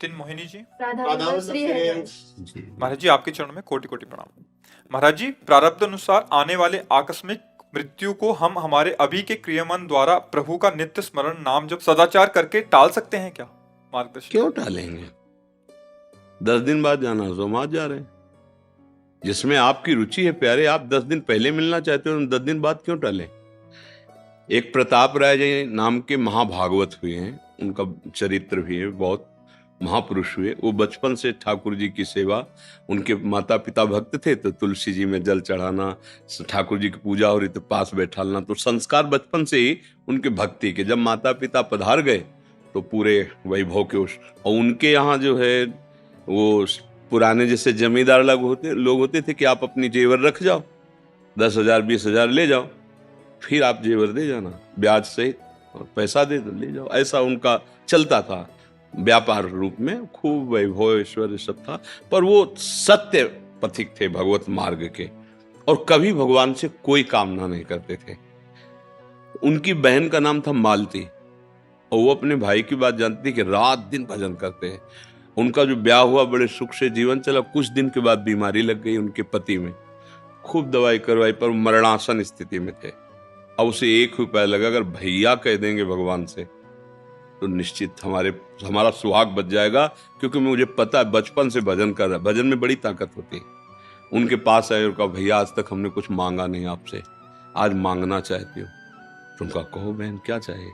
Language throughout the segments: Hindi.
तीन मोहिनी जी। राधावल्लभ श्री हरिवंश। महाराज जी आपके चरणों में कोटि कोटि प्रणाम। महाराज जी, प्रारब्ध अनुसार आने वाले आकस्मिक मृत्यु को हम हमारे अभी के क्रियामन द्वारा प्रभु का नित्य स्मरण नाम जब सदाचार करके टाल सकते हैं क्या? मार्गदर्शन। क्यों टालेंगे? 10 दिन बाद जाना हो तो हम आज जा रहे हैं। जिसमें आपकी रुचि है प्यारे, आप 10 दिन पहले मिलना चाहते हो, 10 दिन बाद क्यों टालें? एक प्रताप राय जी नाम के महाभागवत हुए हैं, उनका चरित्र भी है, बहुत महापुरुष हुए। वो बचपन से ठाकुर जी की सेवा, उनके माता पिता भक्त थे तो तुलसी जी में जल चढ़ाना, ठाकुर जी की पूजा हो रही तो पास बैठालना, तो संस्कार बचपन से ही उनके भक्ति के। जब माता पिता पधार गए तो पूरे वैभव के और उनके यहाँ जो है वो पुराने जैसे जमींदार लोग होते थे कि आप अपनी जेवर रख जाओ, 10,000 20,000 ले जाओ, फिर आप जेवर दे जाना ब्याज सहित, और पैसा दे दो ले जाओ। ऐसा उनका चलता था, व्यापार रूप में खूब वैभव ऐश्वर्य सब था। पर वो सत्य पथिक थे भगवत मार्ग के, और कभी भगवान से कोई कामना नहीं करते थे। उनकी बहन का नाम था मालती, और वो अपने भाई की बात जानती थी कि रात दिन भजन करते हैं। उनका जो ब्याह हुआ बड़े सुख से जीवन चला, कुछ दिन के बाद बीमारी लग गई उनके पति में, खूब दवाई करवाई पर मरणासन स्थिति में थे। अब उसे एक ही उपाय लगा, अगर भैया कह देंगे भगवान से तो निश्चित हमारा सुहाग बच जाएगा, क्योंकि मुझे पता है बचपन से भजन कर रहा है, भजन में बड़ी ताकत होती है। उनके पास आए और कहा, भैया आज तक हमने कुछ मांगा नहीं आपसे, आज मांगना चाहती हूँ। तो उनका, कहो बहन क्या चाहिए?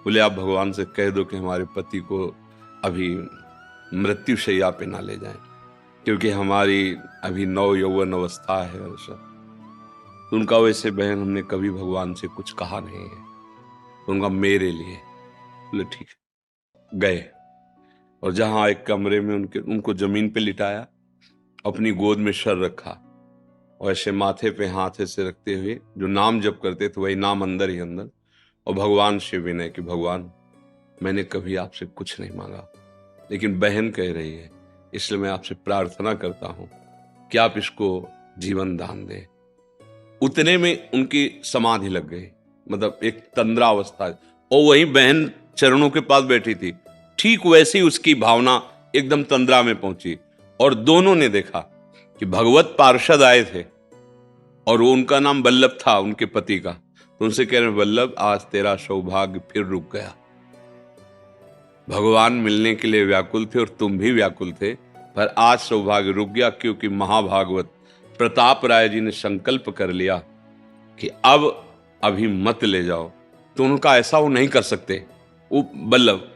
बोले आप भगवान से कह दो कि हमारे पति को अभी मृत्यु शैया पे ना ले जाएं, क्योंकि हमारी अभी नव यौवन अवस्था है। तो उनका, वैसे बहन हमने कभी भगवान से कुछ कहा नहीं है। तो उनका, मेरे लिए। बोले ठीक है। गए और जहां एक कमरे में उनको जमीन पे लिटाया, अपनी गोद में सर रखा, और ऐसे माथे पे हाथ ऐसे रखते हुए जो नाम जप करते थे वही नाम अंदर ही अंदर, और भगवान से विनय कि भगवान मैंने कभी आपसे कुछ नहीं मांगा, लेकिन बहन कह रही है इसलिए मैं आपसे प्रार्थना करता हूं कि आप इसको जीवन दान दें। उतने में उनकी समाधि लग गई, मतलब एक तंद्रा अवस्था, और वही बहन चरणों के पास बैठी थी, ठीक वैसी उसकी भावना एकदम तंद्रा में पहुंची। और दोनों ने देखा कि भगवत पार्षद आए थे, और वो उनका नाम वल्लभ था उनके पति का। तो उनसे कह रहे, वल्लभ आज तेरा सौभाग्य फिर रुक गया। भगवान मिलने के लिए व्याकुल थे और तुम भी व्याकुल थे, पर आज सौभाग्य रुक गया, क्योंकि महाभागवत प्रताप राय जी ने संकल्प कर लिया कि अब अभी मत ले जाओ। तो उनका ऐसा वो नहीं कर सकते, वो वल्लभ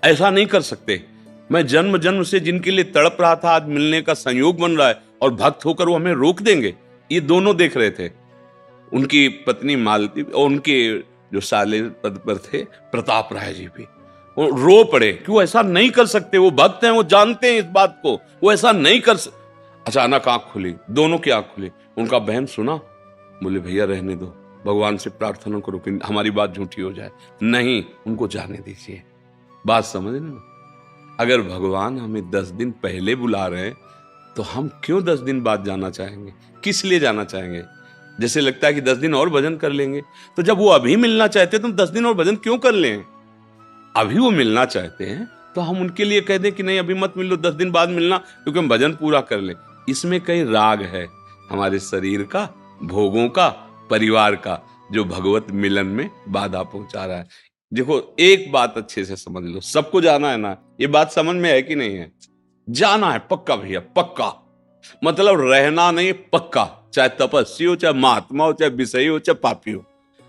ऐसा नहीं कर सकते। मैं जन्म जन्म से जिनके लिए तड़प रहा था, आज मिलने का संयोग बन रहा है, और भक्त होकर वो हमें रोक देंगे? ये दोनों देख रहे थे, उनकी पत्नी मालती और उनके जो साले पद पर थे प्रताप राय जी भी। वो रो पड़े कि वो ऐसा नहीं कर सकते, वो भक्त हैं, वो जानते हैं इस बात को, वो ऐसा नहीं कर सकते। अचानक आंख खुली, दोनों की आंख खुली। उनका, बहन सुना? बोले भैया रहने दो, भगवान से प्रार्थना करो कि हमारी बात झूठी हो जाए। नहीं, उनको जाने दीजिए। बात समझ रहे ना? अगर भगवान हमें 10 दिन पहले बुला रहे हैं तो हम क्यों 10 दिन बाद जाना चाहेंगे? किस लिए जाना चाहेंगे? जैसे लगता है कि 10 दिन और भजन कर लेंगे। तो जब वो अभी मिलना चाहते हैं तो 10 दिन और भजन क्यों कर लें? अभी वो मिलना चाहते हैं तो हम उनके लिए कह दें कि नहीं अभी मत मिलो, 10 दिन बाद मिलना, क्योंकि हम भजन पूरा कर लें। इसमें कहीं राग है हमारे शरीर का, भोगों का, परिवार का, जो भगवत मिलन में बाधा पहुंचा रहा है। देखो एक बात अच्छे से समझ लो, सबको जाना है ना, ये बात समझ में है कि नहीं है? जाना है पक्का भैया, पक्का। मतलब रहना नहीं, पक्का। चाहे तपस्वी हो, चाहे महात्मा हो, चाहे विषयी हो, चाहे पापी हो,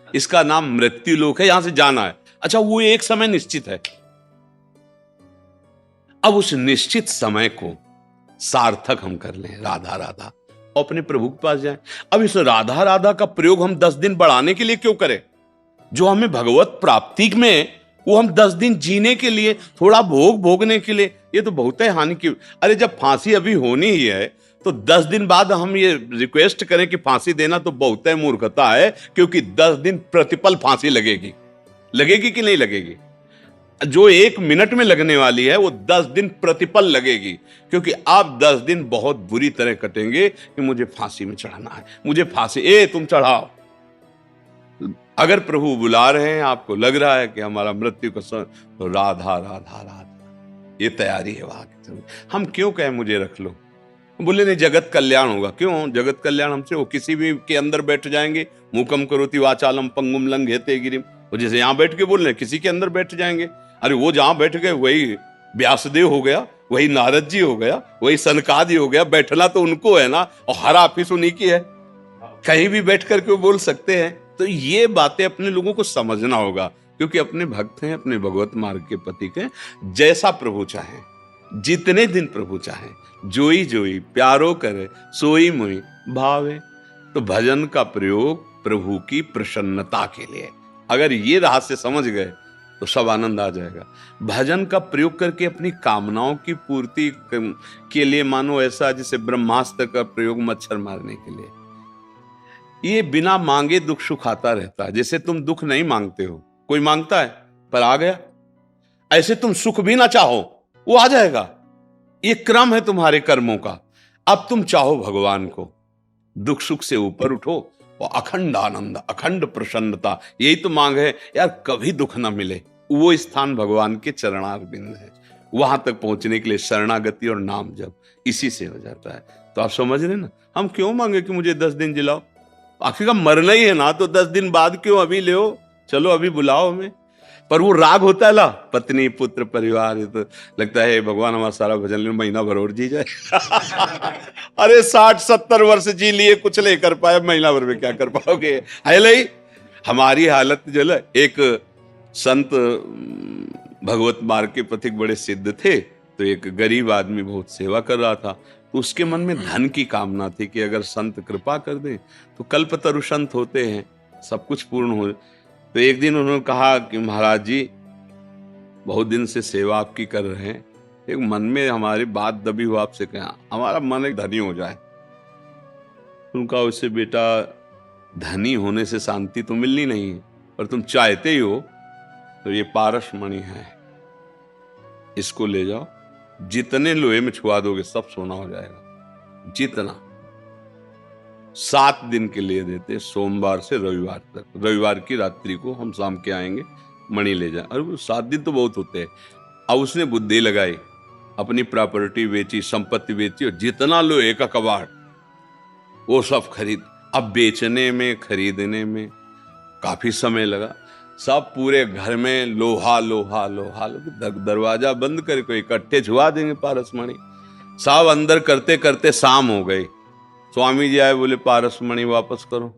इसका नाम मृत्यु लोक है, यहां से जाना है। अच्छा, वो एक समय निश्चित है। अब उस निश्चित समय को सार्थक हम कर लें, राधा राधा, और अपने प्रभु के पास जाएं। अब इस राधा राधा का प्रयोग हम 10 दिन बढ़ाने के लिए क्यों करें? जो हमें भगवत प्राप्ति में, वो हम 10 दिन जीने के लिए, थोड़ा भोग भोगने के लिए, ये तो बहुत है हानि की। अरे जब फांसी अभी होनी ही है तो 10 दिन बाद हम ये रिक्वेस्ट करें कि फांसी देना, तो बहुत है मूर्खता है, क्योंकि 10 दिन प्रतिपल फांसी लगेगी। लगेगी कि नहीं लगेगी? जो 1 मिनट में लगने वाली है वो 10 दिन प्रतिपल लगेगी, क्योंकि आप 10 दिन बहुत बुरी तरह कटेंगे कि मुझे फांसी में चढ़ाना है, मुझे फांसी, तुम चढ़ाओ। अगर प्रभु बुला रहे हैं, आपको लग रहा है कि हमारा मृत्यु का समय, तो राधा राधा राधा, ये तैयारी है वहां की। हम क्यों कहें मुझे रख लो, बोले नहीं जगत कल्याण होगा। क्यों जगत कल्याण हमसे? वो किसी भी के अंदर बैठ जाएंगे, मूकम करोति वाचालम पंगुम लंघयते गिरिम, वो जैसे यहाँ बैठ के बोल रहे किसी के अंदर बैठ जाएंगे। अरे वो जहां बैठ गए वही व्यासदेव हो गया, वही नारद जी हो गया, वही सनकादि हो गया। बैठना तो उनको है ना, और हर ऑफिस उन्हीं की है, कहीं भी बैठ करके वो बोल सकते हैं। तो ये बातें अपने लोगों को समझना होगा, क्योंकि अपने भक्त हैं, अपने भगवत मार्ग के पथिक हैं। जैसा प्रभु चाहे, जितने दिन प्रभु चाहे, जोई जोई प्यारो करे सोई मोई भावे। तो भजन का प्रयोग प्रभु की प्रसन्नता के लिए, अगर ये रहस्य समझ गए तो सब आनंद आ जाएगा। भजन का प्रयोग करके अपनी कामनाओं की पूर्ति के लिए, मानो ऐसा जैसे ब्रह्मास्त्र का प्रयोग मच्छर मारने के लिए, ये बिना मांगे दुख सुख आता रहता है। जैसे तुम दुख नहीं मांगते हो, कोई मांगता है पर आ गया, ऐसे तुम सुख भी ना चाहो वो आ जाएगा। ये क्रम है तुम्हारे कर्मों का। अब तुम चाहो भगवान को, दुख सुख से ऊपर उठो और अखंड आनंद, अखंड प्रसन्नता, यही तो मांग है यार, कभी दुख ना मिले। वो स्थान भगवान के चरणारविंद है। वहां तक पहुंचने के लिए शरणागति और नाम जप, इसी से हो जाता है। तो आप समझ रहे ना, हम क्यों मांगे कि मुझे 10 दिन जिलाओ? आखिर का मरना ही है ना, तो 10 दिन बाद क्यों, अभी ले, चलो अभी बुलाओ हमें। पर वो राग होता है ला, पत्नी पुत्र परिवार, ये तो लगता है भगवान हमारा सारा भजन ले महीना भर और जी जाए। अरे 60-70 वर्ष जी लिए, कुछ नहीं कर पाए, महीना भर में क्या कर पाओगे? है नहीं हमारी हालत जो है। एक संत भगवत मार्ग के पथिक बड़े सिद्ध थे, तो एक गरीब आदमी बहुत सेवा कर रहा था, तो उसके मन में धन की कामना थी कि अगर संत कृपा कर दें तो कल्पतरु संत होते हैं, सब कुछ पूर्ण हो। तो एक दिन उन्होंने कहा कि महाराज जी, बहुत दिन से सेवा आपकी कर रहे हैं, एक मन में हमारी बात दबी हो आपसे, कहा हमारा मन एक धनी हो जाए। उनका उससे बेटा, धनी होने से शांति तो मिलनी नहीं है, पर तुम चाहते ही हो तो ये पारस मणि है, इसको ले जाओ, जितने लोहे में छुआ दोगे सब सोना हो जाएगा। जितना 7 दिन के लिए देते, सोमवार से रविवार तक। रविवार की रात्रि को हम शाम के आएंगे, मणि ले जाए। अरे 7 दिन तो बहुत होते हैं। अब उसने बुद्धि लगाई, अपनी प्रॉपर्टी बेची, संपत्ति बेची, और जितना लोहे का कबाड़ वो सब खरीद। अब बेचने में, खरीदने में काफी समय लगा। सब पूरे घर में लोहा लोहा लोहा, दरवाजा बंद करके इकट्ठे छुआ देंगे पारस मणि। सब अंदर करते करते शाम हो गई। स्वामी जी आए, बोले पारस मणि वापस करो।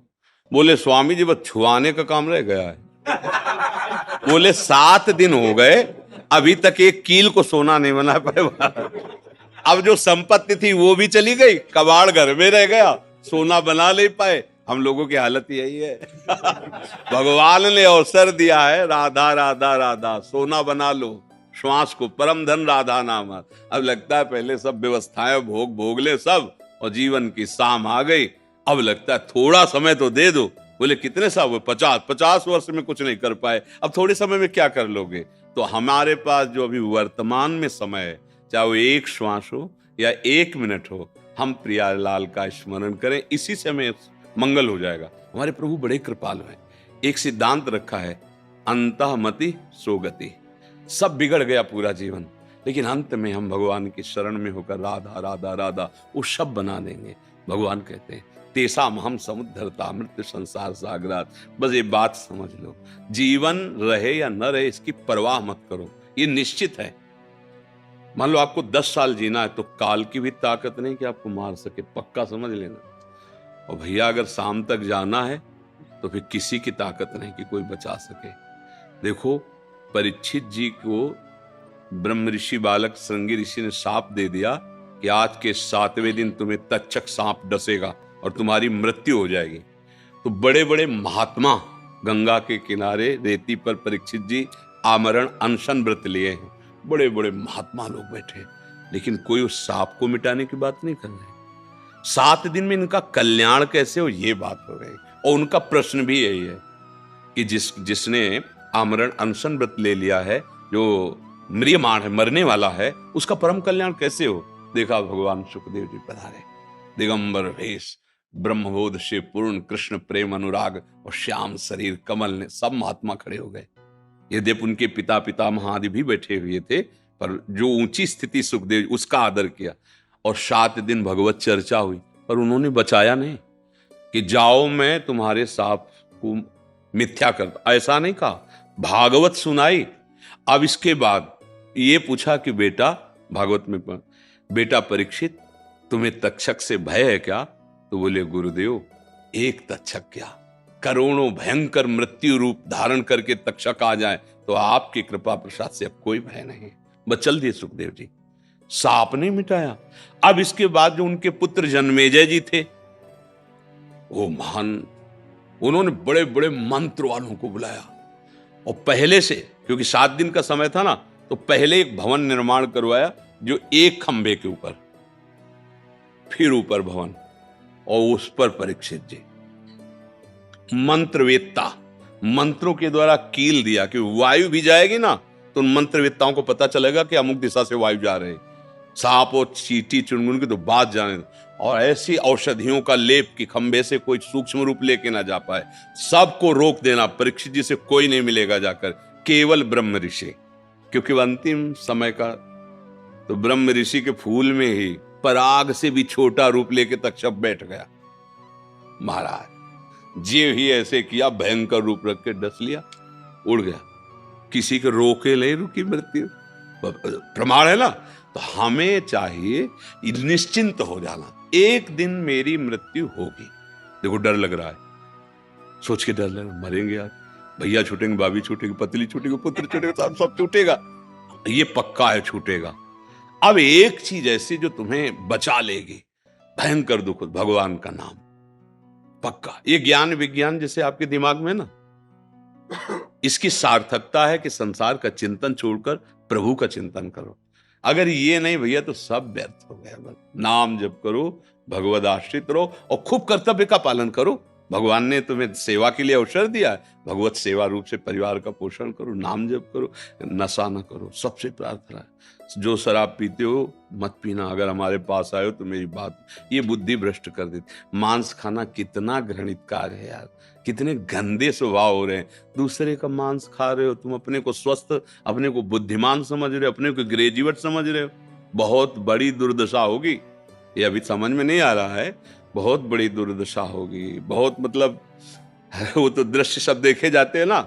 बोले स्वामी जी बस छुआने का काम रह गया है। बोले 7 दिन हो गए, अभी तक एक कील को सोना नहीं बना पाए। अब जो संपत्ति थी वो भी चली गई, कबाड़ घर में रह गया, सोना बना नहीं पाए। हम लोगों की हालत यही है। भगवान ने अवसर दिया है, राधा राधा राधा, सोना बना लो श्वास को, परम धन राधा नाम। अब लगता है पहले सब व्यवस्थाएं भोग भोग ले सब, और जीवन की शाम आ गई। अब लगता है थोड़ा समय तो दे दो। बोले कितने साल? 50 वर्ष में कुछ नहीं कर पाए, अब थोड़े समय में क्या कर लोगे? तो हमारे पास जो अभी वर्तमान में समय है, चाहे वो 1 श्वास हो या 1 मिनट हो, हम प्रियालाल का स्मरण करें, इसी से हमें मंगल हो जाएगा। हमारे प्रभु बड़े कृपालु हैं। एक सिद्धांत रखा है, अंतःमति सोगति। सब बिगड़ गया पूरा जीवन, लेकिन अंत में हम भगवान की शरण में होकर राधा राधा राधा वो सब बना देंगे। भगवान कहते हैं तेसाम हम समुद्धरता मृत्यु संसार सागरात। बस ये बात समझ लो, जीवन रहे या न रहे इसकी परवाह मत करो, ये निश्चित है। मान लो आपको 10 साल जीना है, तो काल की भी ताकत नहीं कि आपको मार सके, पक्का समझ लेना। और भैया अगर शाम तक जाना है तो फिर किसी की ताकत नहीं कि कोई बचा सके। देखो परीक्षित जी को ब्रह्म ऋषि बालक श्रृंगी ऋषि ने शाप दे दिया कि आज के 7वें दिन तुम्हें तक्षक सांप डसेगा और तुम्हारी मृत्यु हो जाएगी। तो बड़े बड़े महात्मा गंगा के किनारे रेती पर परीक्षित जी आमरण अनशन व्रत लिए हैं। बड़े बड़े महात्मा लोग बैठे, लेकिन कोई उस सांप को मिटाने की बात नहीं कर रहे। 7 दिन में इनका कल्याण कैसे हो, ये बात हो रही। और उनका प्रश्न भी यही है कि जिसने आमरण अनशन व्रत ले लिया है, जो म्रियमाण है, मरने वाला है, उसका परम कल्याण कैसे हो। देखा भगवान सुखदेव जी पधारे, दिगंबर भेष, ब्रह्मबोध से पूर्ण, कृष्ण प्रेम अनुराग और श्याम शरीर कमल ने, सब महात्मा खड़े हो गए। यद्यपि उनके पिता पितामह आदि भी बैठे हुए थे, पर जो ऊंची स्थिति सुखदेव उसका आदर किया। और 7 दिन भगवत चर्चा हुई, पर उन्होंने बचाया नहीं कि जाओ मैं तुम्हारे साप को मिथ्या कर, ऐसा नहीं कहा, भागवत सुनाई। अब इसके बाद ये पूछा कि बेटा, भागवत में बेटा परीक्षित, तुम्हें तक्षक से भय है क्या? तो बोले गुरुदेव, एक तक्षक क्या, करोड़ों भयंकर मृत्यु रूप धारण करके तक्षक आ जाए तो आपकी कृपा प्रसाद से अब कोई भय नहीं। बस चल दिए सुखदेव जी, सांप ने मिटाया। अब इसके बाद जो उनके पुत्र जन्मेजय जी थे, वो महान, उन्होंने बड़े बड़े मंत्र वालों को बुलाया और पहले से, क्योंकि 7 दिन का समय था ना, तो पहले एक भवन निर्माण करवाया जो एक खंभे के ऊपर, फिर ऊपर भवन, और उस पर परीक्षित जी मंत्रवेत्ता, मंत्रों के द्वारा कील दिया कि वायु भी जाएगी ना तो उन मंत्रवेत्ताओं को पता चलेगा कि अमुक दिशा से वायु जा रहे, सांप और चींटी चुनमुन की तो बात जाने दो। और ऐसी औषधियों का लेप कि खंबे से कोई सूक्ष्म रूप लेके ना जा पाए, सबको रोक देना। परीक्षित जी से कोई नहीं मिलेगा जाकर, केवल ब्रह्म ऋषि, क्योंकि अंतिम समय का तो ब्रह्म ऋषि के फूल में ही पराग से भी छोटा रूप लेके तक्षक बैठ गया। महाराज जे ही ऐसे किया, भयंकर रूप रख के डस लिया, उड़ गया, किसी के रोके नहीं रुकी मृत्यु। प्रमाण है ना। तो हमें चाहिए निश्चिंत हो जाना, एक दिन मेरी मृत्यु होगी। देखो डर लग रहा है, सोच के डर लग रहा है, मरेंगे यार, भैया छूटेंगे, भाभी छूटेगी, पत्नी छूटेगी, पुत्र छूटेगा, सब छूटेगा, ये पक्का है छूटेगा। अब एक चीज ऐसी जो तुम्हें बचा लेगी, भयंकर दुख, भगवान का नाम, पक्का। ये ज्ञान विज्ञान जैसे आपके दिमाग में ना, इसकी सार्थकता है कि संसार का चिंतन छोड़कर प्रभु का चिंतन करो। अगर ये नहीं भैया तो सब व्यर्थ हो गया। बस नाम जप करो, भगवद आश्रित रहो और खूब कर्तव्य का पालन करो। भगवान ने तुम्हें सेवा के लिए अवसर दिया है, भगवत सेवा रूप से परिवार का पोषण करो, नाम जप करो, नशा न करो। सबसे प्रार्थना है, जो शराब पीते हो मत पीना। अगर हमारे पास आए हो तो मेरी बात, ये बुद्धि भ्रष्ट कर देती। मांस खाना कितना घृणित कार्य है यार, कितने गंदे स्वभाव हो रहे हैं। दूसरे का मांस खा रहे हो, तुम अपने को स्वस्थ, अपने को बुद्धिमान समझ रहे हो, अपने को ग्रेजुएट समझ रहे हो। बहुत बड़ी दुर्दशा होगी, ये अभी समझ में नहीं आ रहा है, बहुत बड़ी दुर्दशा होगी। बहुत मतलब वो तो दृश्य सब देखे जाते हैं ना,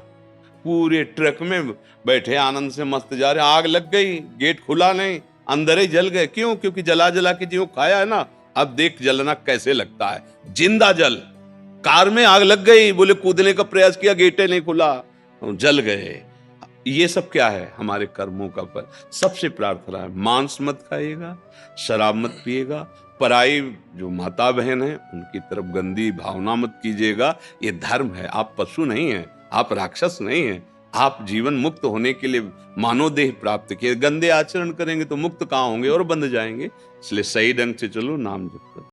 पूरे ट्रक में बैठे आनंद से मस्त जा रहे, आग लग गई, गेट खुला नहीं, अंदर ही जल गए। क्यों? क्योंकि जला जला के जो खाया है ना, अब देख जलना कैसे लगता है, जिंदा जल। कार में आग लग गई, बोले कूदने का प्रयास किया, गेटे नहीं खुला, जल गए। ये सब क्या है? हमारे कर्मों का फल। सबसे प्रार्थना है, मांस मत खाइएगा, शराब मत पिएगा, पराई जो माता बहन है उनकी तरफ गंदी भावना मत कीजिएगा। ये धर्म है, आप पशु नहीं हैं, आप राक्षस नहीं हैं। आप जीवन मुक्त होने के लिए मानव देह प्राप्त किए। गंदे आचरण करेंगे तो मुक्त कहाँ होंगे और बंध जाएंगे। इसलिए सही ढंग से चलो, नाम जप करो।